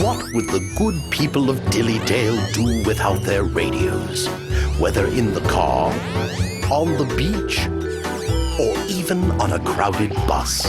What would the good people of Dillydale do without their radios? Whether in the car, on the beach, or even on a crowded bus.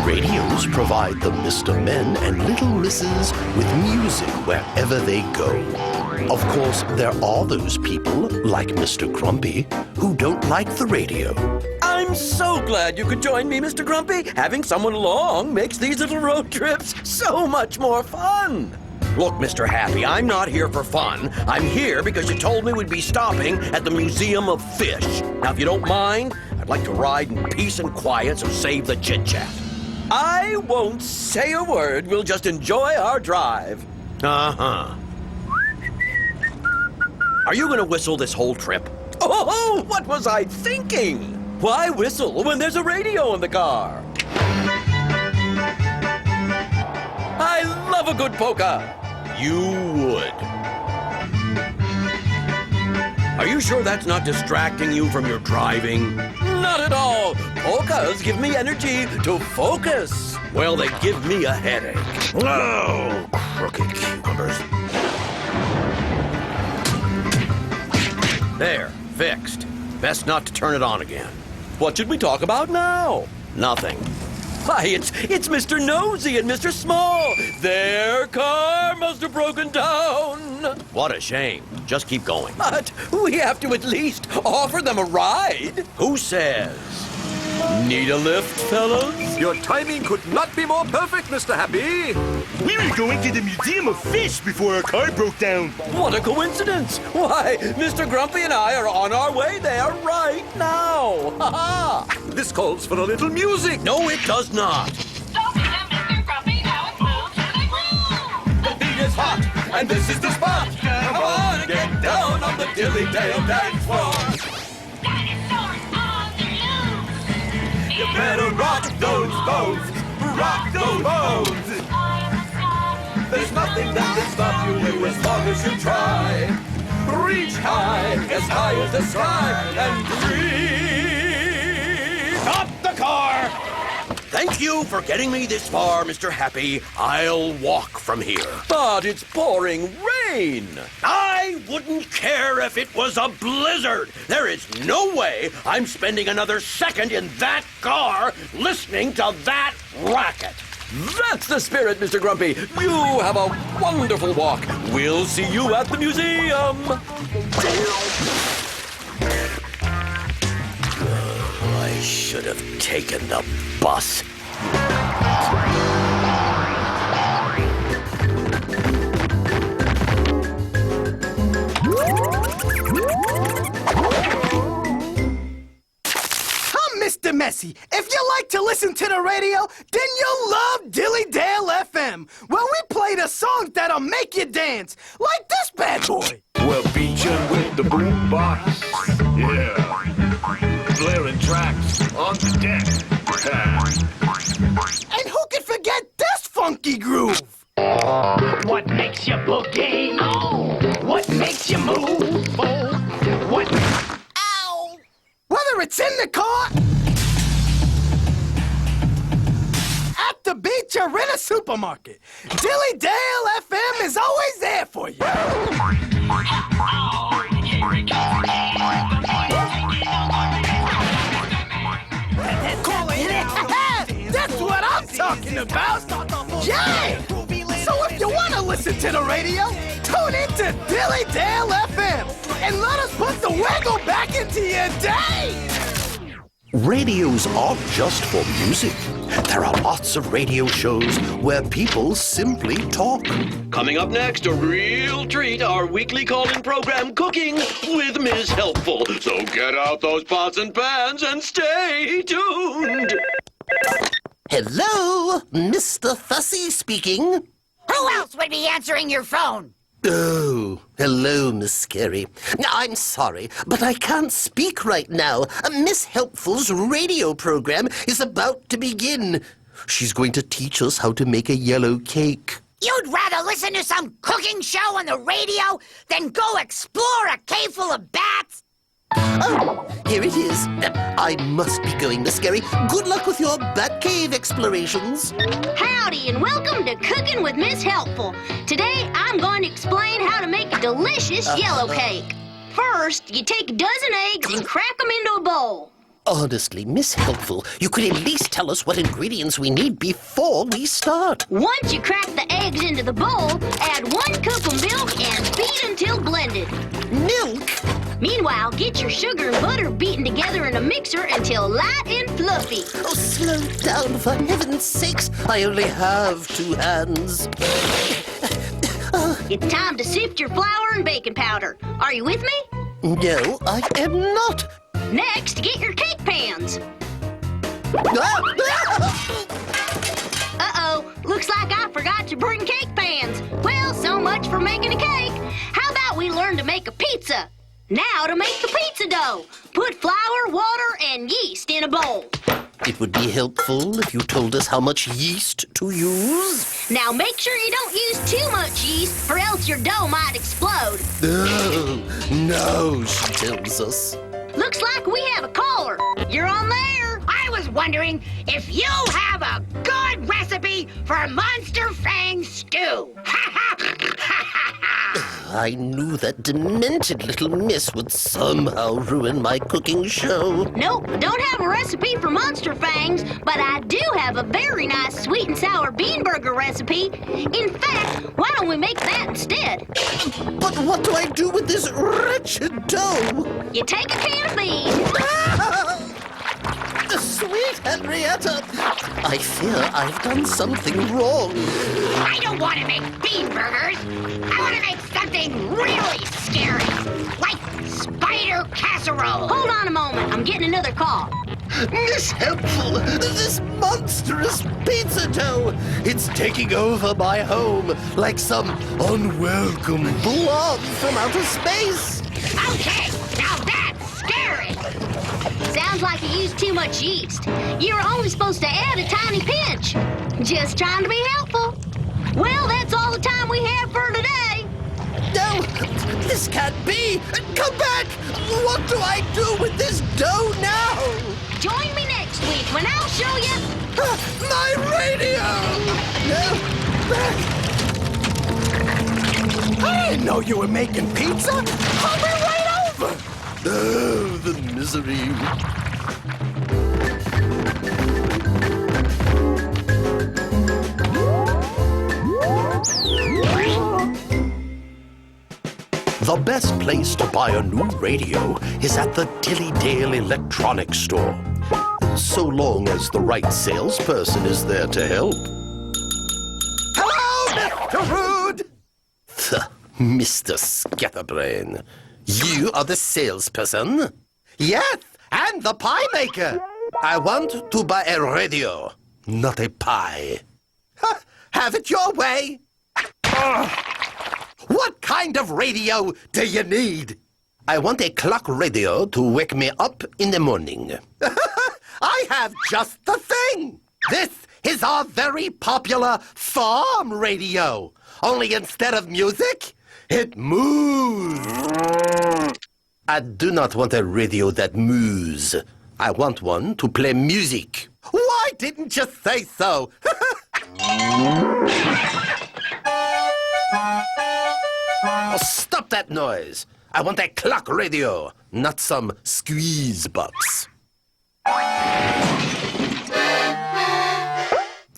Radios provide the Mr. Men and Little Misses with music wherever they go. Of course, there are those people, like Mr. Grumpy, who don't like the radio. I'm so glad you could join me, Mr. Grumpy. Having someone along makes these little road trips so much more fun. Look, Mr. Happy, I'm not here for fun. I'm here because you told me we'd be stopping at the Museum of Fish. Now, if you don't mind, I'd like to ride in peace and quiet, so save the chit-chat. I won't say a word. We'll just enjoy our drive. Uh-huh. Are you going to whistle this whole trip? Oh, what was I thinking? Why whistle when there's a radio in the car? I love a good polka. You would. Are you sure that's not distracting you from your driving? Not at all. Polkas give me energy to focus. Well, they give me a headache. Oh, crooked cucumbers. There, fixed. Best not to turn it on again. What should we talk about now? Nothing. Why, it's Mr. Nosy and Mr. Small. Their car must have broken down. What a shame. Just keep going. But we have to at least offer them a ride. Who says? Need a lift, fellas? Your timing could not be more perfect, Mr. Happy. We were going to the Museum of Fish before our car broke down. What a coincidence. Why, Mr. Grumpy and I are on our way there right now. Ha-ha. This calls for a little music. No, it does not. Don't be a Mr. Grumpy, now it's moved to the groove. The beat is hot, and this is the spot. Come on and get down on the Dillydale dance floor. Dinosaurs on the loose. You better rock those bones. Rock those bones. There's nothing that can stop you as long as you try. Reach high as the sky, and reach. Stop the car! Thank you for getting me this far, Mr. Happy. I'll walk from here. But it's pouring rain. I wouldn't care if it was a blizzard. There is no way I'm spending another second in that car listening to that racket. That's the spirit, Mr. Grumpy. You have a wonderful walk. We'll see you at the museum. I should have taken the bus. Mr. Messy, if you like to listen to the radio, then you'll love Dillydale FM, where we play the songs that'll make you dance, like this bad boy. We're beaching with the boombox. Yeah. Blaring tracks on deck. And who could forget this funky groove? What makes you boogie? Oh. What makes you move? Oh. What? Ow! Whether it's in the car, at the beach, or in a supermarket, Dillydale FM is always there for you. That's what I'm talking about. Yeah! So if you want to listen to the radio, tune in to Dillydale FM and let us put the wiggle back into your day. Radios aren't just for music. There are lots of radio shows where people simply talk. Coming up next, a real treat, our weekly call-in program, Cooking with Ms. Helpful. So get out those pots and pans and stay tuned. Hello, Mr. Fussy speaking. Who else would be answering your phone? Oh, hello, Miss Scary. I'm sorry, but I can't speak right now. Miss Helpful's radio program is about to begin. She's going to teach us how to make a yellow cake. You'd rather listen to some cooking show on the radio than go explore a cave full of bats? Oh, here it is. I must be going, Miss Scary. Good luck with your bat cave explorations. Howdy, and welcome to Cooking with Miss Helpful. Today, I'm going to explain how to make a delicious yellow cake. First, you take a dozen eggs and crack them into a bowl. Honestly, Miss Helpful, you could at least tell us what ingredients we need before we start. Once you crack the eggs into the bowl, add 1 cup of milk and beat until blended. Milk? Meanwhile, get your sugar and butter beaten together in a mixer until light and fluffy. Oh, slow down, for heaven's sakes. I only have 2 hands. It's time to sift your flour and baking powder. Are you with me? No, I am not. Next, get your cake pans. Uh-oh, looks like I forgot to bring cake pans. Well, so much for making a cake. How about we learn to make a pizza? Now to make the pizza dough. Put flour, water, and yeast in a bowl. It would be helpful if you told us how much yeast to use. Now make sure you don't use too much yeast, or else your dough might explode. No, she tells us. Looks like we have a caller. You're on there. I was wondering if you have a good recipe for Monster Fang stew. I knew that demented little miss would somehow ruin my cooking show. Nope, don't have a recipe for Monster Fangs, but I do have a very nice sweet and sour bean burger recipe. In fact, why don't we make that instead? But what do I do with this wretched dough? You take a can of beans. Sweet Henrietta! I fear I've done something wrong. I don't want to make bean burgers. I want to make something really scary, like spider casserole. Hold on a moment. I'm getting another call. Miss Helpful, this monstrous pizza dough, it's taking over my home like some unwelcome blob from outer space. Okay, now that's scary. Sounds like you used too much yeast. You were only supposed to add a tiny pinch. Just trying to be helpful. Well, that's all the time we have for today. No, this can't be. Come back. What do I do with this dough now? Join me next week when I'll show you... My radio! No, back. I didn't know you were making pizza. I'll be right over. Oh, the misery. The best place to buy a new radio is at the Dilly Dale Electronics Store. So long as the right salesperson is there to help. Hello, Mr. Rude. Mr. Scatterbrain. You are the salesperson? Yes, and the pie maker. I want to buy a radio, not a pie. Have it your way. What kind of radio do you need? I want a clock radio to wake me up in the morning. I have just the thing. This is our very popular farm radio. Only instead of music, it moves. I do not want a radio that moves. I want one to play music. Why didn't you say so? Oh, stop that noise. I want a clock radio, not some squeeze box.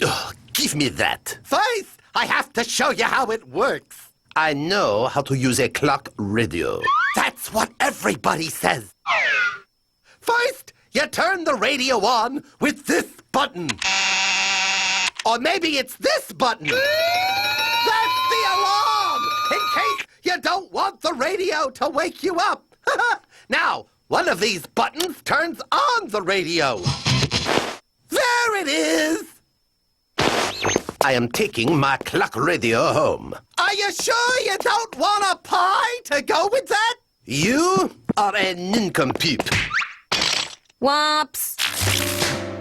Oh, give me that. Faith, I have to show you how it works. I know how to use a clock radio. That's what everybody says. First, you turn the radio on with this button. Or maybe it's this button. That's the alarm! In case you don't want the radio to wake you up. Now, one of these buttons turns on the radio. There it is! I am taking my clock radio home. Are you sure you don't want a pie to go with that? You are a nincompoop. Whoops.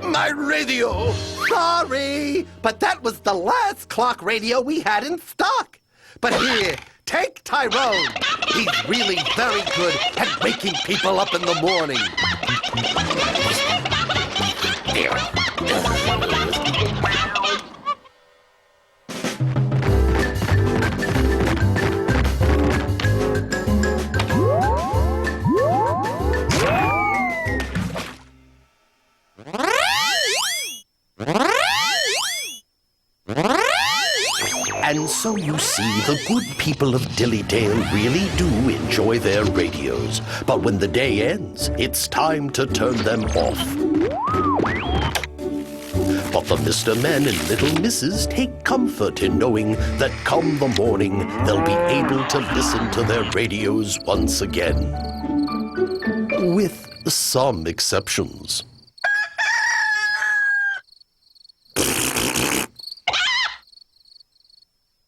My radio! Sorry, but that was the last clock radio we had in stock. But here, take Tyrone. He's really very good at waking people up in the morning. And so you see, the good people of Dillydale really do enjoy their radios. But when the day ends, it's time to turn them off. But the Mr. Men and Little Misses take comfort in knowing that come the morning, they'll be able to listen to their radios once again. With some exceptions.